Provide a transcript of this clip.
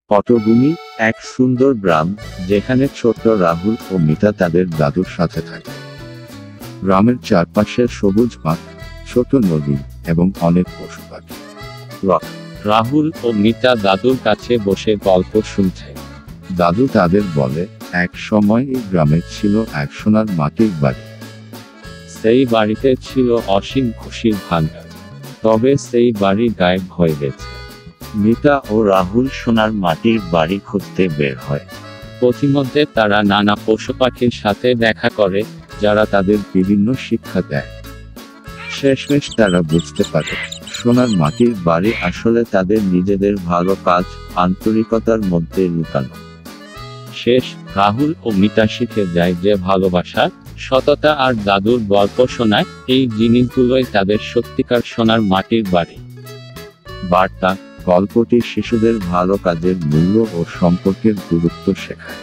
পটভূমি, এক সুন্দর গ্রাম, যেখানে ছোট্ট রাহুল ও মিতা তাদের দাদুর সাথে থাকে। গ্রামের চারপাশে সবুজ মাঠ, ছোট নদী এবং অনেক পশু পাখি। রাহুল ও মিতা দাদুর কাছে বসে গল্প শুনছে। দাদু তাদের বলে, এক সময় এই গ্রামে ছিল এক সোনার মাটির বাড়ি। সেই বাড়িতে ছিল অসীম খুশির ভান্ডার। তবে সেই বাড়ি গায়েব হয়ে গেছে। মিতা ও রাহুল সোনার মাটির বাড়ি খুঁজতে বের হয়। পথিমধ্যে তারা নানা পশু পাখির সাথে দেখা করে, যারা তাদের বিভিন্ন শিক্ষা দেয়। শেষমেশ তারা বুঝতে পারে, সোনার মাটির বাড়ি আসলে তাদের নিজেদের ভালো কাজ, আন্তরিকতার মধ্যে লুকানো। শেষ রাহুল ও মিতা শিখে যায় যে ভালোবাসা, সততা আর দাদুর গল্প শোনায়, এই জিনিসগুলোই তাদের সত্যিকার সোনার মাটির বাড়ি। বার্তা: গল্পটি শিশুদের ভালো কাজের মূল্য ও সম্পর্কের গুরুত্ব শেখায়।